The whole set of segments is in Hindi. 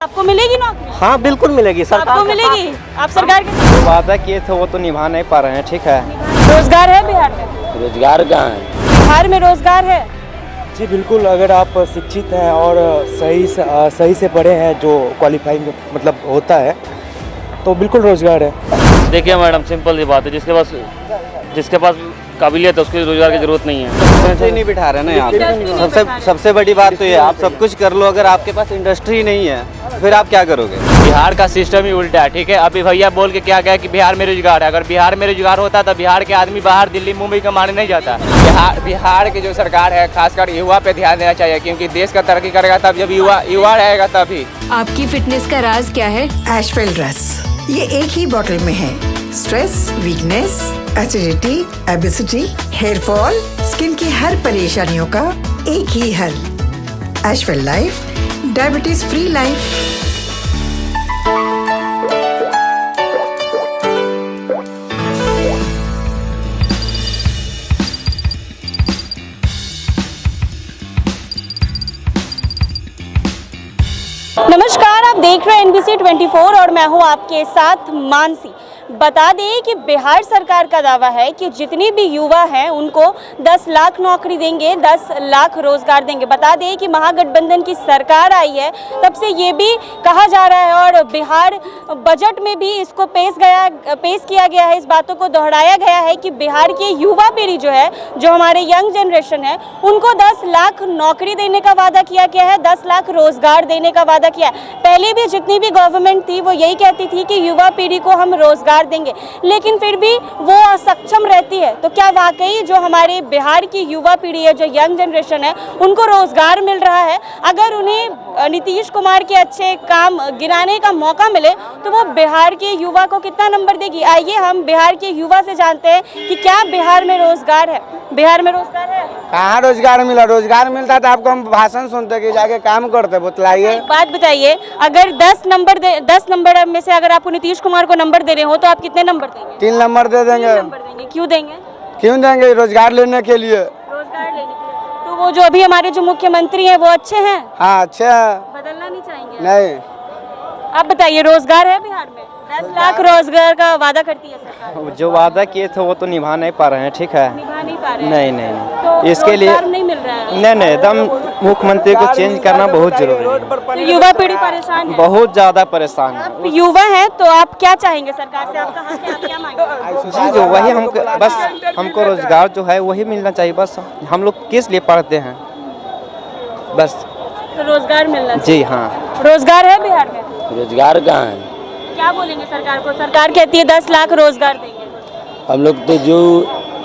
आपको मिलेगी नौकरी? हाँ बिल्कुल मिलेगी, सरकार आपको मिलेगी? आप सरकार के जो वादा किए थे वो तो निभा नहीं पा रहे हैं। ठीक है, रोजगार है बिहार में? रोजगार कहाँ है? बिहार में रोजगार है? जी बिल्कुल, अगर आप शिक्षित हैं और सही से पढ़े हैं, जो क्वालिफाइंग मतलब होता है, तो बिल्कुल रोजगार है। देखिए मैडम, सिंपल सी बात है, जिसके पास काबिलियत है उसको रोजगार की जरूरत नहीं है। नहीं बिठा रहे ना यहाँ पे। सबसे बड़ी बात तो ये, आप सब कुछ कर लो, अगर आपके पास इंडस्ट्री नहीं है फिर आप क्या करोगे? बिहार का सिस्टम ही उल्टा है। ठीक है, अभी भैया बोल के क्या गया कि बिहार में रोजगार है। अगर बिहार में रोजगार होता तो बिहार के आदमी बाहर दिल्ली मुंबई कमाने नहीं जाता। बिहार की जो सरकार है खासकर युवा पे ध्यान देना चाहिए, क्योंकि देश का तरक्की करेगा तब जब युवा रहेगा तभी। आपकी फिटनेस का राज क्या है? एशवेल रस, ये एक ही बोतल में है। Stress, weakness, acidity, obesity, hair fall, skin की हर परेशानियों का एक ही हल। एशवेल लाइफ, डायबिटीज फ्री लाइफ। नमस्कार, आप देख रहे हैं NBC 24 और मैं हूं आपके साथ मानसी। बता दें कि बिहार सरकार का दावा है कि जितने भी युवा हैं उनको 10 लाख नौकरी देंगे, 10 लाख रोजगार देंगे। बता दें कि महागठबंधन की सरकार आई है तब से ये भी कहा जा रहा है और बिहार बजट में भी इसको पेश किया गया है। इस बातों को दोहराया गया है कि बिहार की युवा पीढ़ी जो है, जो हमारे यंग जनरेशन है, उनको 10 लाख नौकरी देने का वादा किया गया है, 10 लाख रोजगार देने का वादा किया है। पहले भी जितनी भी गवर्नमेंट थी वो यही कहती थी कि युवा पीढ़ी को हम रोजगार देंगे, लेकिन फिर भी वो असक्षम रहती है। तो क्या वाकई जो हमारे बिहार की युवा पीढ़ी है, जो यंग जनरेशन है, उनको रोजगार मिल रहा है? अगर उन्हें नीतीश कुमार के अच्छे काम गिनाने का मौका मिले तो वो बिहार के युवा को कितना नंबर देगी? आइए हम बिहार के युवा से जानते हैं कि क्या बिहार में रोजगार है। बिहार में रोजगार है? कहाँ रोजगार मिला? रोजगार मिलता तो आपको हम भाषण सुनते कि जाके काम करते। बतलाइए, बात बताइए, अगर 10 नंबर में से अगर आपको नीतीश कुमार को नंबर दे रहे हो तो आप कितने नंबर देंगे? 3 नंबर दे देंगे। 3 नंबर देंगे। क्यों देंगे? क्यों देंगे? रोजगार लेने के लिए। रोजगार लेने के लिए। तो वो जो अभी हमारे जो मुख्यमंत्री हैं वो अच्छे हैं? हाँ अच्छे हैं। बदलना नहीं चाहेंगे? नहीं। आप बताइए, रोजगार है बिहार में? 10 लाख रोजगार का वादा करती है सरकार। जो वादा किए थे वो तो निभा नहीं पा रहे हैं। ठीक है, निभा नहीं पा रहे हैं। नहीं तो इसके लिए रोजगार नहीं मिल रहा है। नहीं एकदम मुख्यमंत्री को चेंज करना बहुत जरूरी है। तो युवा पीढ़ी परेशान है, बहुत ज्यादा परेशान है। आप युवा हैं तो आप क्या चाहेंगे सरकार से? आपका हक है, आप क्या मांगेंगे? जी जो वही हमको रोजगार जो है वही मिलना चाहिए। बस हम लोग किस लिए पढ़ते हैं, बस तो रोजगार मिलना चाहिए। जी हाँ। रोजगार है बिहार में? रोजगार कहाँ है? क्या बोलेंगे सरकार को? सरकार कहती है 10 लाख रोजगार देंगे। हम लोग तो जो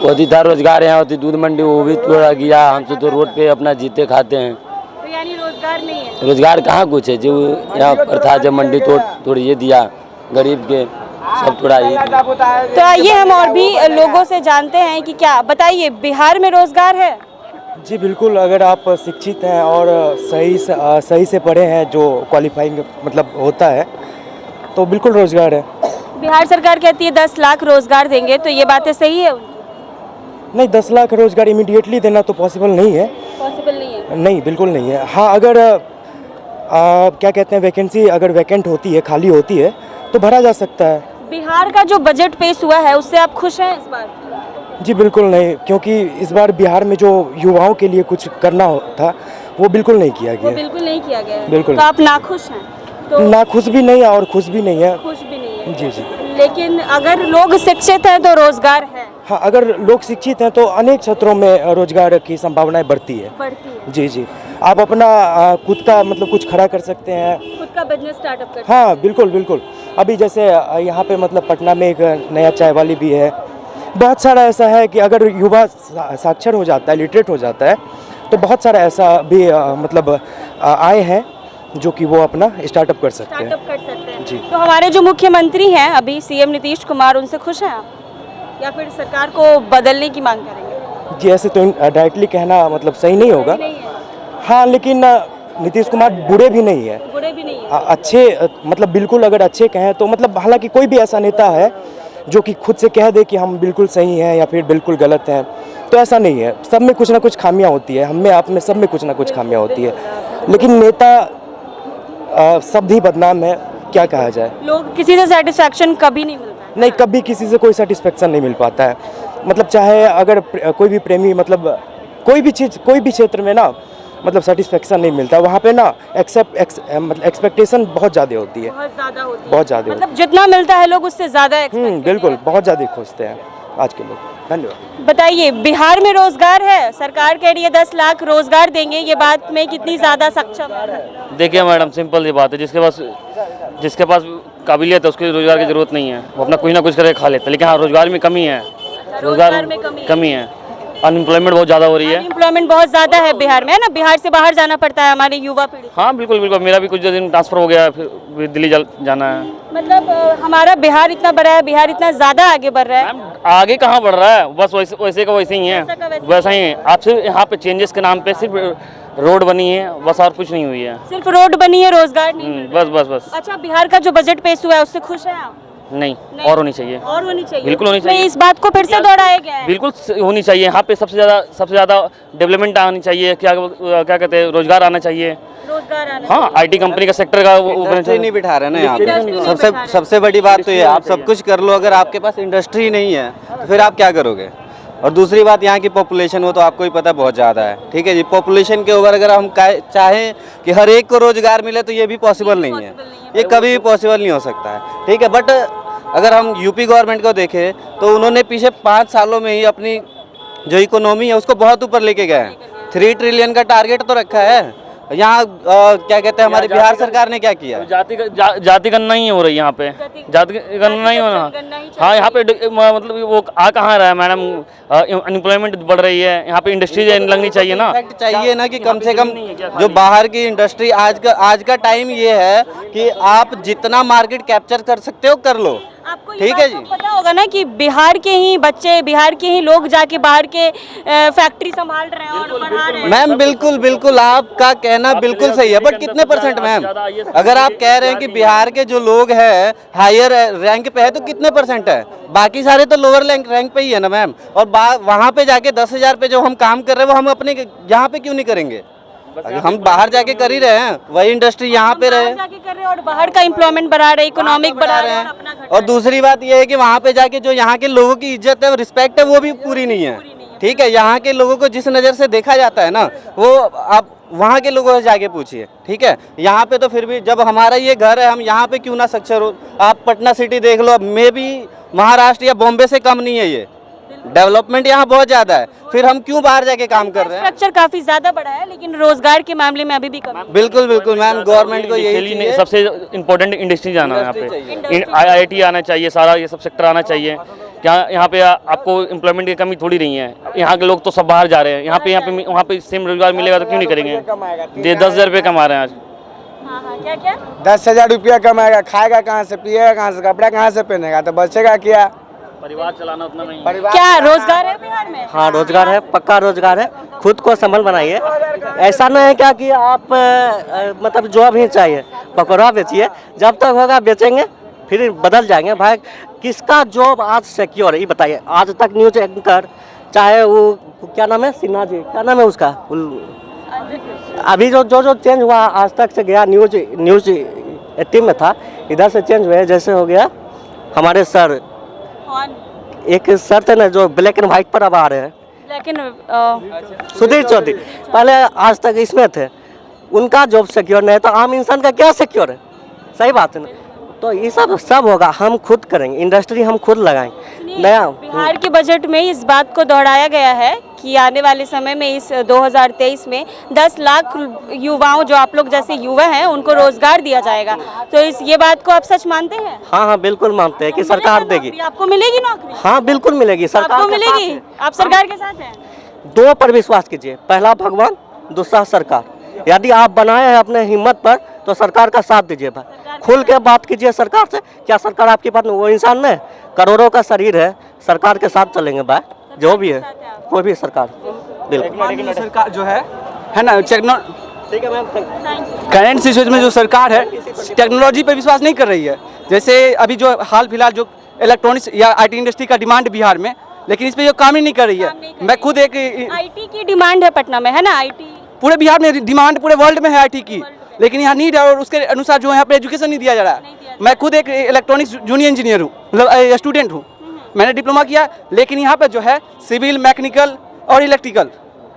होती था रोजगार यहाँ होती, दूध मंडी वो भी तोड़ा गया। हम तो रोड पे अपना जीते खाते हैं। तो यानी रोजगार नहीं है? रोजगार कहाँ कुछ है? जो यहाँ पर था, जब मंडी तोड़ ये दिया, गरीब के सब तोड़ा ये। तो आइए हम और भी लोगों से जानते हैं कि क्या, बताइए बिहार में रोजगार है? जी बिल्कुल, अगर आप शिक्षित हैं और सही से पढ़े हैं, जो क्वालिफाइंग मतलब होता है, तो बिल्कुल रोजगार है। बिहार सरकार कहती है 10 लाख रोजगार देंगे, तो ये बातें सही है उनकी? नहीं, 10 लाख रोजगार इमीडिएटली देना तो पॉसिबल नहीं है। पॉसिबल नहीं है? नहीं, बिल्कुल नहीं है। हाँ, अगर क्या कहते हैं, वैकेंसी अगर वैकेंट होती है, खाली होती है, तो भरा जा सकता है। बिहार का जो बजट पेश हुआ है उससे आप खुश हैं इस बार? जी बिल्कुल नहीं, क्योंकि इस बार बिहार में जो युवाओं के लिए कुछ करना था वो बिल्कुल नहीं किया गया। वो बिल्कुल नहीं किया गया है। बिल्कुल। तो आप नाखुश हैं? तो ना खुश भी नहीं है और खुश भी नहीं है। खुश भी नहीं है? जी जी। लेकिन अगर लोग शिक्षित हैं तो रोजगार है? हाँ, अगर लोग शिक्षित हैं तो अनेक क्षेत्रों में रोजगार की संभावनाएं बढ़ती है। जी जी, आप अपना खुद का मतलब कुछ खड़ा कर सकते हैं, खुद का बिजनेस स्टार्टअप कर। हाँ बिल्कुल बिल्कुल। अभी जैसे यहाँ पे मतलब पटना में एक नया चाय वाली भी है। बहुत सारा ऐसा है कि अगर युवा साक्षर हो जाता है, लिटरेट हो जाता है, तो बहुत सारा ऐसा भी मतलब आए हैं जो कि वो अपना स्टार्टअप कर सकते हैं। जी। तो हमारे जो मुख्यमंत्री हैं अभी CM नीतीश कुमार, उनसे खुश हैं आप, या फिर सरकार को बदलने की मांग करेंगे? जी, ऐसे तो डायरेक्टली कहना मतलब सही नहीं होगा। हाँ, लेकिन नीतीश कुमार बुरे भी नहीं है, बुरे भी नहीं है। अच्छे मतलब बिल्कुल अगर अच्छे कहें तो मतलब, हालांकि कोई भी ऐसा नेता है जो कि खुद से कह दे कि हम बिल्कुल सही हैं या फिर बिल्कुल गलत हैं, तो ऐसा नहीं है। सब में कुछ ना कुछ खामियां होती है, हम में आप में सब में कुछ ना कुछ खामियां होती है। लेकिन नेता सब ही बदनाम है, क्या कहा जाए। लोग किसी से सेटिस्फैक्शन कभी नहीं मिलता है। नहीं, कभी किसी से कोई सेटिस्फेक्शन नहीं मिल पाता है। मतलब चाहे अगर कोई भी प्रेमी मतलब कोई भी चीज़ कोई भी क्षेत्र में ना मतलब सेटिस्फेक्शन नहीं मिलता वहाँ पे ना मतलब एक्सपेक्टेशन बहुत ज़्यादा होती है, बहुत ज़्यादा होती है। बहुत ज़्यादा मतलब जितना मिलता है लोग उससे ज़्यादा expect करते बिल्कुल, हैं। बहुत ज़्यादा खोजते हैं आज के लोग। धन्यवाद। बताइए, बिहार में रोजगार है? सरकार कह रही है 10 लाख रोजगार देंगे, ये बात में कितनी ज़्यादा सक्षम है? देखिए मैडम, सिंपल सी बात है, जिसके पास काबिलियत है उसको रोजगार की जरूरत नहीं है, वो अपना कुछ ना कुछ करके खा लेता है। लेकिन हाँ, रोजगार में कमी है, रोजगार में कमी है, अनएम्प्लॉयमेंट बहुत ज़्यादा हो रही है। अनएम्प्लॉयमेंट बहुत ज़्यादा है बिहार में, है ना? बिहार से बाहर जाना पड़ता है हमारी युवा पीढ़ी। हाँ बिल्कुल बिल्कुल, मेरा भी कुछ दिन ट्रांसफ़र हो गया, फिर दिल्ली जाना है। मतलब हमारा बिहार इतना बड़ा है, बिहार इतना ज़्यादा आगे बढ़ रहा है। मैम आगे कहाँ बढ़ रहा है, बस वैसे का वैसे ही है, वैसा का वैसा ही है। आप सिर्फ यहाँ पे चेंजेस के नाम पे सिर्फ रोड बनी है, बस और कुछ नहीं हुई है। सिर्फ रोड बनी है, रोजगार नहीं मिल रहा बस बस बस। है। अच्छा, बिहार का जो बजट पेश हुआ है उससे खुश हैं आप? नहीं, और होनी चाहिए, और होनी चाहिए, बिल्कुल होनी उसमें चाहिए। इस बात को फिर से दोहराया गया है। बिल्कुल होनी चाहिए। यहाँ पे सबसे ज़्यादा डेवलपमेंट आनी चाहिए, क्या कहते हैं, रोजगार आना चाहिए। रोजगार आना हाँ, आईटी कंपनी का सेक्टर का इंडस्ट्री नहीं बिठा रहे ना यहाँ इंडस्ट्री नहीं पे। बिठा रहे। सबसे बड़ी बात तो ये है, आप सब कुछ कर लो, अगर आपके पास इंडस्ट्री नहीं है तो फिर आप क्या करोगे। और दूसरी बात, यहाँ की पॉपुलेशन वो तो आपको ही पता है बहुत ज़्यादा है, ठीक है जी। पॉपुलेशन के ऊपर अगर हम चाहें कि हर एक को रोजगार मिले तो ये भी पॉसिबल नहीं है, ये कभी भी पॉसिबल नहीं हो सकता है, ठीक है। बट अगर हम यूपी गवर्नमेंट को देखें तो उन्होंने पीछे 5 सालों में ही अपनी जो इकोनॉमी है उसको बहुत ऊपर लेके गए हैं। 3 ट्रिलियन का टारगेट तो रखा है। यहाँ क्या कहते हैं, हमारी बिहार सरकार ने क्या किया? जाति गणना ही हो रही है यहाँ पे, जाति गणना ही होना। हाँ, यहाँ पे मतलब वो आ कहाँ रहा है मैडम, अनएम्प्लॉयमेंट बढ़ रही है, यहाँ पे इंडस्ट्री लगनी चाहिए ना। चाहिए ना कि कम से कम जो बाहर की इंडस्ट्री, आज का टाइम ये है कि आप जितना मार्केट कैप्चर कर सकते हो कर लो, आपको ठीक है जी। पता होगा ना कि बिहार के ही बच्चे, बिहार के ही लोग जाके बाहर के फैक्ट्री संभाल रहे हैं और बढ़ा रहे हैं। मैम बिल्कुल बिल्कुल, आपका कहना बिल्कुल सही है, बट कितने परसेंट मैम? अगर आप कह रहे हैं कि बिहार के जो लोग हैं हायर रैंक पे है तो कितने परसेंट है? बाकी सारे तो लोअर रैंक पे ही है ना मैम। और वहाँ पे जाके 10,000 पे जो हम काम कर रहे हैं वो हम अपने यहाँ पे क्यों नहीं करेंगे? हम बाहर जाके कर ही रहे हैं, वही इंडस्ट्री यहाँ पे रहे जाके कर रहे हैं और बाहर का एम्प्लॉयमेंट बढ़ा रहे हैं, इकोनॉमिक बढ़ा रहे हैं और अपना घटा और दूसरी बात यह है कि वहाँ पे जाके जो यहाँ के लोगों की इज्जत है, रिस्पेक्ट है, वो भी पूरी नहीं है, ठीक है। यहाँ के लोगों को जिस नज़र से देखा जाता है ना, वो आप वहाँ के लोगों से जाके पूछिए, ठीक है। यहाँ पे तो फिर भी जब हमारा ये घर है, हम यहाँ पे क्यों ना साक्षर हो। आप पटना सिटी देख लो, मे भी महाराष्ट्र या बॉम्बे से कम नहीं है ये, डेवलपमेंट यहाँ बहुत ज़्यादा है, फिर हम क्यों बाहर जाके काम कर रहे हैं? स्ट्रक्चर काफी ज्यादा बड़ा है, लेकिन रोजगार के मामले में अभी भी कम है। बिल्कुल बिल्कुल मैम, गवर्नमेंट को यही चाहिए। सबसे इम्पोर्टेंट इंडस्ट्री जाना है यहाँ पे, IIT आना चाहिए, सारा ये सब सेक्टर आना चाहिए। क्या यहाँ पे आपको एम्प्लॉयमेंट की कमी थोड़ी नहीं है, यहाँ के लोग तो सब बाहर जा रहे हैं, यहाँ पे वहाँ पे सेम रोजगार मिलेगा तो क्यों नहीं करेंगे। 10,000 रुपये कमा रहे हैं आज। हाँ हाँ, क्या क्या? 10,000 रुपया कमाएगा, खाएगा कहाँ से, पिएगा कहाँ से, कपड़ा कहाँ से पहनेगा, तो बचेगा क्या? परिवार चलाना उतना नहीं। क्या रोजगार है बिहार में? हाँ, रोजगार है, पक्का रोजगार है। खुद को संबल बनाइए, ऐसा नहीं है क्या कि आप मतलब जॉब ही चाहिए, पकौड़ा बेचिए, जब तक होगा बेचेंगे, फिर बदल जाएंगे। भाई किसका जॉब आज सिक्योर है ये बताइए। आज तक न्यूज एंकर, चाहे वो क्या नाम है, सिन्हा जी, क्या नाम है उसका, अभी जो चेंज हुआ आज तक से गया, न्यूज 18 में था, इधर से चेंज हुआ, जैसे हो गया हमारे सर, एक सर थे ना जो ब्लैक एंड व्हाइट पर अब आ रहे हैं, लेकिन सुधीर चौधरी, पहले आज तक इसमें थे, उनका जॉब सिक्योर नहीं, तो आम इंसान का क्या सिक्योर है? सही बात है ना। तो ये सब होगा, हम खुद करेंगे, इंडस्ट्री हम खुद लगाएंगे नया। बिहार के बजट में इस बात को दोहराया गया है कि आने वाले समय में इस 2023 में 10 लाख युवाओं, जो आप लोग जैसे युवा हैं, उनको रोजगार दिया जाएगा। तो ये बात को आप सच मानते हैं? हाँ हाँ, बिल्कुल मानते हैं कि सरकार देगी। आपको मिलेगी नौकरी? हाँ बिल्कुल मिलेगी, सरकार आपको मिलेगी? आप सरकार के साथ हैं? दो पर विश्वास कीजिए, पहला भगवान, दूसरा सरकार। यदि आप बनाए हैं अपने हिम्मत पर तो सरकार का साथ दीजिए भाई, खुल के बात कीजिए सरकार से। क्या सरकार आपके पास वो इंसान नहीं, करोड़ों का शरीर है, सरकार के साथ चलेंगे भाई, जो भी है, कोई भी सरकार। बिल्कुल सरकार जो है ना, ठीक है मैम। करंट सिचुएशन में जो सरकार है टेक्नोलॉजी पे विश्वास नहीं कर रही है। जैसे अभी जो हाल फिलहाल जो इलेक्ट्रॉनिक्स या IT इंडस्ट्री का डिमांड बिहार में, लेकिन इस पे जो काम ही नहीं कर रही है। मैं खुद एक IT की डिमांड है पटना में, है ना? IT पूरे बिहार में डिमांड पूरे वर्ल्ड में है IT की, लेकिन यहाँ नीड है और उसके अनुसार जो यहाँ पे एजुकेशन नहीं दिया जा रहा है। मैं खुद एक इलेक्ट्रॉनिक्स जूनियर इंजीनियर हूँ, मतलब स्टूडेंट हूँ, मैंने डिप्लोमा किया, लेकिन यहाँ पर जो है सिविल, मैकेनिकल और इलेक्ट्रिकल,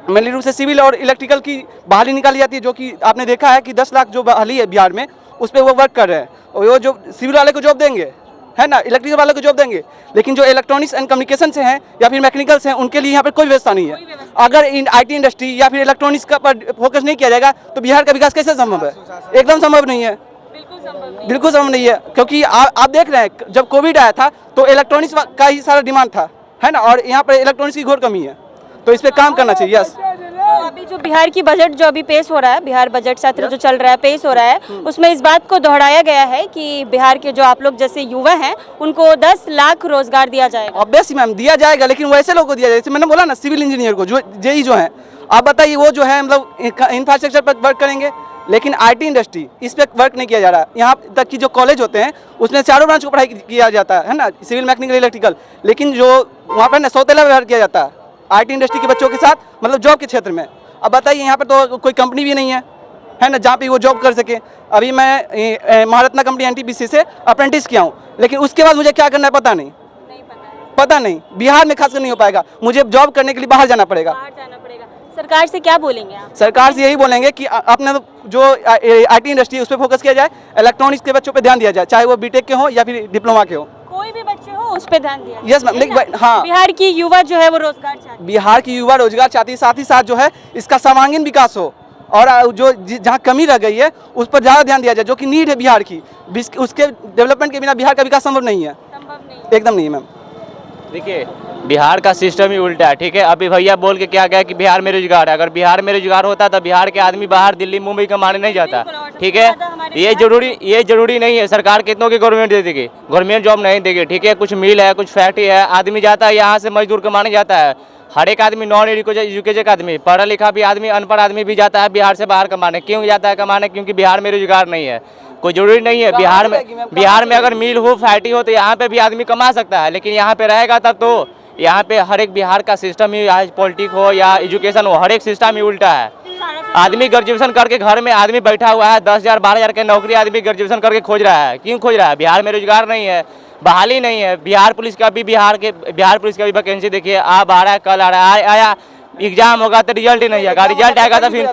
मेनली रूप से सिविल और इलेक्ट्रिकल की बहाली निकाली जाती है, जो कि आपने देखा है कि 10 लाख जो बहाली है बिहार में, उस पर वो वर्क कर रहे हैं और वो जो सिविल वाले को जॉब देंगे, है ना, इलेक्ट्रिकल वाले को जॉब देंगे, लेकिन जो इलेक्ट्रॉनिक्स एंड कम्युनिकेशन से हैं या फिर मैकेनिकल से हैं, उनके लिए यहाँ पर कोई व्यवस्था नहीं है। अगर इन IT इंडस्ट्री या फिर इलेक्ट्रॉनिक्स का पर फोकस नहीं किया जाएगा तो बिहार का विकास कैसे संभव है? एकदम संभव नहीं है, बिल्कुल संभव नहीं है, क्योंकि आप देख रहे हैं जब कोविड आया था तो इलेक्ट्रॉनिक्स का ही सारा डिमांड था, है ना, और यहाँ पर इलेक्ट्रॉनिक्स की घोर कमी है, तो इस पर काम करना चाहिए। यस, अभी जो बिहार की बजट जो अभी पेश हो रहा है, बिहार बजट सत्र जो चल रहा है, पेश हो रहा है, उसमें इस बात को दोहराया गया है कि बिहार के जो आप लोग जैसे युवा हैं उनको 10 लाख रोजगार दिया जाएगा। ऑब्वियसली मैम दिया जाएगा, लेकिन वैसे लोगों को दिया जाएगा, जैसे मैंने बोला ना, सिविल इंजीनियर को, जो जेई जो है, आप बताइए वो जो है मतलब इंफ्रास्ट्रक्चर पर वर्क करेंगे, लेकिन IT इंडस्ट्री इस पर वर्क नहीं किया जा रहा। यहाँ तक कि जो कॉलेज होते हैं उसमें चारों ब्रांच को पढ़ाई किया जाता है ना, सिविल, मैकेनिकल, इलेक्ट्रिकल, लेकिन जो वहाँ पर ना सौतेला व्यवहार किया जाता है IT इंडस्ट्री के बच्चों के साथ, मतलब जॉब के क्षेत्र में। अब बताइए यहाँ पर तो कोई कंपनी भी नहीं है ना, जहाँ पे वो जॉब कर सके। अभी मैं महारत्ना कंपनी NTPC से अप्रेंटिस किया हूँ, लेकिन उसके बाद मुझे क्या करना है पता नहीं, बिहार में खासकर नहीं हो पाएगा, मुझे जॉब करने के लिए बाहर जाना पड़ेगा। सरकार से क्या बोलेंगे आप? सरकार से यही बोलेंगे कि अपने जो IT इंडस्ट्री है उस पर फोकस किया जाए, इलेक्ट्रॉनिक्स के बच्चों पे ध्यान दिया जाए, चाहे वो BTech के हो या फिर डिप्लोमा के हो, कोई भी बच्चे हो उस पे ध्यान दिया। यस मैम, लेकिन हाँ, बिहार की युवा जो है वो रोजगार चाहती है, बिहार की युवा रोजगार चाहती है, साथ ही साथ जो है इसका सर्वांगीण विकास हो और जो जहाँ कमी रह गई है उस पर ज़्यादा ध्यान दिया जाए, जो कि नीड है बिहार की, उसके डेवलपमेंट के बिना बिहार का विकास संभव नहीं है, एकदम नहीं है मैम। देखिए बिहार का सिस्टम ही उल्टा है, ठीक है। अभी भैया बोल के क्या गया कि बिहार में रोजगार है, अगर बिहार में रोजगार होता तो बिहार के आदमी बाहर दिल्ली मुंबई कमाने नहीं जाता, ठीक है। ये जरूरी नहीं है सरकार कितनों की गवर्नमेंट दे देगी, गवर्नमेंट जॉब नहीं देगी, ठीक है। कुछ मिल है, कुछ फैक्ट्री है, आदमी जाता है यहाँ से मजदूर कमाने जाता है, हर एक आदमी नॉन एजुकेटेड आदमी, पढ़ा लिखा भी आदमी, अनपढ़ आदमी भी जाता है बिहार से बाहर कमाने। क्यों जाता है कमाने? क्योंकि बिहार में रोजगार नहीं है। कोई जरूरी नहीं है बिहार में अगर मिल हो, फैक्ट्री हो तो यहाँ पे भी आदमी कमा सकता है, लेकिन यहाँ पे रहेगा तब तो यहाँ पे हर एक बिहार का सिस्टम ही, आज पॉलिटिक हो या एजुकेशन हो, हर एक सिस्टम ही उल्टा है। आदमी ग्रेजुएशन करके घर में आदमी बैठा हुआ है, 10,000 12,000 की नौकरी आदमी ग्रेजुएशन करके खोज रहा है। क्यों खोज रहा है? बिहार में रोजगार नहीं है, बहाली नहीं है। बिहार पुलिस का भी वैकेंसी देखिए, अब आ रहा है, कल आ रहा है, आया एग्जाम होगा तो रिजल्ट ही नहीं आएगा, रिजल्ट आएगा तो फिर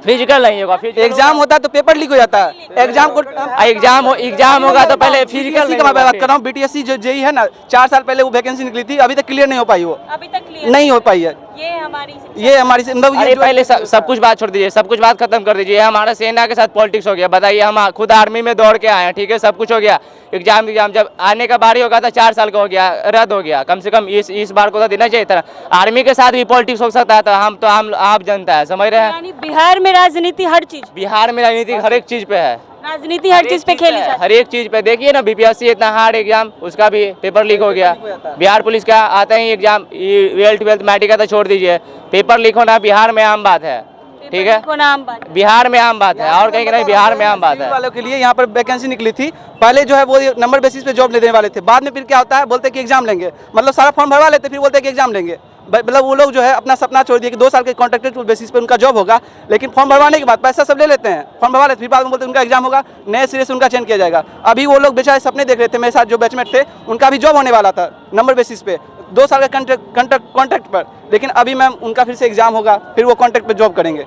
फिजिकल नहीं होगा, एग्जाम होता है तो पेपर लीक हो जाता है, एग्जाम होगा तो पहले फिजिकल का मैं बात कर रहा हूँ। BTSC जो जेई है ना, 4 साल पहले वो वैकेंसी निकली थी, अभी तक क्लियर नहीं हो पाई, वो अभी तक क्लियर नहीं हो पाई है। ये हमारी मतलब अरे पहले सब कुछ बात छोड़ दीजिए, सब कुछ बात खत्म कर दीजिए। हमारा सेना के साथ पॉलिटिक्स हो गया, बताइए, हम खुद आर्मी में दौड़ के आए हैं, ठीक है, सब कुछ हो गया, एग्जाम जब आने का बारी होगा तो 4 साल का हो गया, रद्द हो गया। कम से कम इस बार को तो देना चाहिए था। आर्मी के साथ भी पॉलिटिक्स हो सकता है, तो हम आप जनता है, समझ रहे हैं। यानी बिहार में राजनीति हर चीज, बिहार में राजनीति हर एक चीज पे है, राजनीति हर चीज पे खेली जाती है, हर एक चीज पे। देखिए ना, BPSC इतना हार्ड एग्जाम, उसका भी पेपर लीक हो गया। बिहार पुलिस का आता ही एग्जाम, 12th मैट्रिक का तो छोड़ दीजिए, पेपर लीक होना बिहार में आम बात है, ठीक है, बिहार में आम बात है, और कहीं नहीं, बिहार में आम बात है। वालों के लिए यहाँ पर वैकेंसी निकली थी, पहले जो है वो नंबर बेसिस पे जॉब लेने वाले थे, बाद में फिर क्या होता है, बोलते कि एग्जाम लेंगे, मतलब सारा फॉर्म भरवा लेते, फिर बोलते कि एग्जाम लेंगे। मतलब वो लोग जो है अपना सपना छोड़ दिए कि 2 साल के कॉन्ट्रैक्टेड बेसिस पे उनका जॉब होगा, लेकिन फॉर्म भरवाने के बाद पैसा सब ले लेते हैं, फॉर्म भरवा लेते, फिर बाद में बोलते हैं उनका एग्जाम होगा, नए सिरे से उनका चयन किया जाएगा। अभी वो लोग बेचारे सपने देख रहे थे, मेरे साथ जो बैचमेट थे उनका भी जॉब होने वाला था नंबर बेसिस पे, 2 साल का कॉन्ट्रैक्ट पर, लेकिन अभी मैम उनका फिर से एग्जाम होगा, फिर वो कॉन्ट्रैक्ट पर जॉब करेंगे।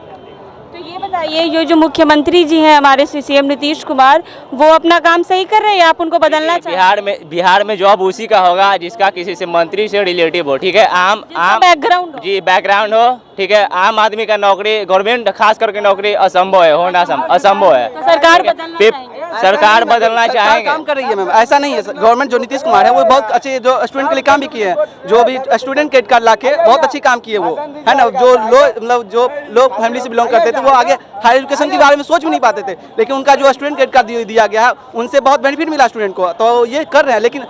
तो ये बताइए, ये जो मुख्यमंत्री जी हैं हमारे CM नीतीश कुमार, वो अपना काम सही कर रहे हैं या आप उनको बदलना चाहिए? बिहार में जॉब उसी का होगा जिसका किसी से मंत्री से रिलेटिव हो, ठीक है, आम बैकग्राउंड जी बैकग्राउंड हो, ठीक है। आम आदमी का नौकरी, गवर्नमेंट खास करके नौकरी असंभव है, होना असंभव है। तो सरकार बदलना चाहेंगे, काम कर रही है मैम, ऐसा नहीं है। गवर्नमेंट जो नीतीश कुमार है वो बहुत अच्छे जो स्टूडेंट के लिए काम भी किए हैं, जो भी स्टूडेंट क्रेडिट कार्ड लाके बहुत अच्छी काम किए वो, है ना। जो लोग फैमिली से बिलोंग करते थे वो आगे हायर एजुकेशन के बारे में सोच भी नहीं पाते थे, लेकिन उनका जो स्टूडेंट क्रेडिट कार्ड दिया गया है उनसे बहुत बेनिफिट मिला स्टूडेंट को, तो ये कर रहे हैं। लेकिन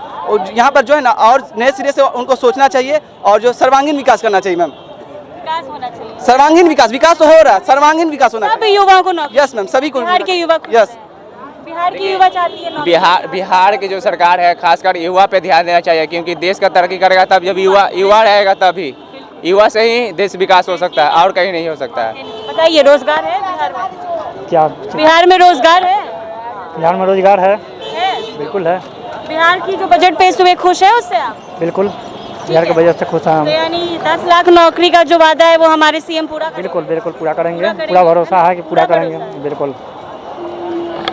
यहाँ पर जो है ना, और नए सिरे से उनको सोचना चाहिए और जो सर्वांगीण विकास करना चाहिए मैम, होना चाहिए। सर्वांगीण विकास तो हो रहा है, सर्वांगीण विकास होना चाहिए। युवाओं को नौकरी, यस मैम, सभी को, बिहार के युवा को, यस, बिहार की युवा चाहती है बिहार की जो सरकार है खासकर युवा पे ध्यान देना चाहिए, क्योंकि देश का तरक्की करेगा तब जब युवा रहेगा, तभी युवा से ही देश विकास हो सकता है, और कहीं नहीं हो सकता है। बताइए, रोजगार है बिहार में? क्या बिहार में रोजगार है? बिहार में रोजगार है, बिल्कुल है, बिहार की जो बजट पेश हुए खुश है उससे आप? बिल्कुल बिहार के बजट से खुश हैं हम। तो यानी 10 लाख नौकरी का जो वादा है वो हमारे सीएम पूरा करेंगे? बिल्कुल बिल्कुल पूरा करेंगे, पूरा भरोसा है कि पूरा करेंगे, बिल्कुल।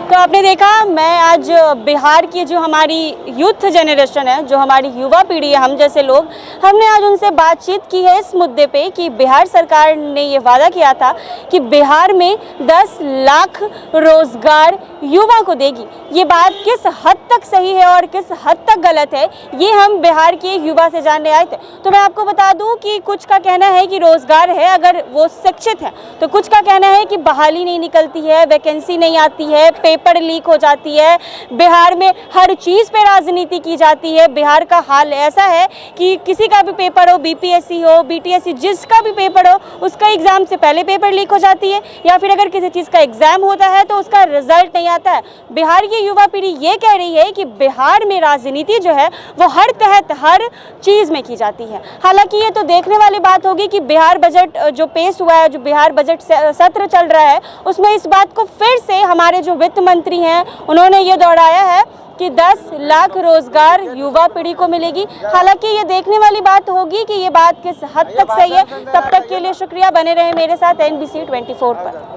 तो आपने देखा, मैं आज बिहार की जो हमारी यूथ जनरेशन है, जो हमारी युवा पीढ़ी है, हम जैसे लोग, हमने आज उनसे बातचीत की है इस मुद्दे पे कि बिहार सरकार ने ये वादा किया था कि बिहार में 10 लाख रोजगार युवा को देगी। ये बात किस हद तक सही है और किस हद तक गलत है, ये हम बिहार के युवा से जानने आए थे। तो मैं आपको बता दूं कि कुछ का कहना है कि रोजगार है अगर वो शिक्षित है, तो कुछ का कहना है कि बहाली नहीं निकलती है, वैकेंसी नहीं आती है, पेपर लीक हो जाती है, बिहार में हर चीज़ पे राजनीति की जाती है। बिहार का हाल ऐसा है कि किसी का भी पेपर हो, बीपीएससी हो, बीटीएससी, जिसका भी पेपर हो, उसका एग्ज़ाम से पहले पेपर लीक हो जाती है, या फिर अगर किसी चीज़ का एग्ज़ाम होता है तो उसका रिजल्ट नहीं आता है। बिहार की युवा पीढ़ी ये कह रही है कि बिहार में राजनीति जो है वो हर तहत हर चीज़ में की जाती है। हालांकि ये तो देखने वाली बात होगी कि बिहार बजट जो पेश हुआ है, जो बिहार बजट सत्र चल रहा है, उसमें इस बात को फिर से हमारे जो वित्त मंत्री हैं उन्होंने ये दोहराया है कि 10 लाख रोजगार युवा पीढ़ी को मिलेगी। हालांकि ये देखने वाली बात होगी कि ये बात किस हद तक सही है। तब तक के लिए शुक्रिया, बने रहे मेरे साथ NBC 24 पर।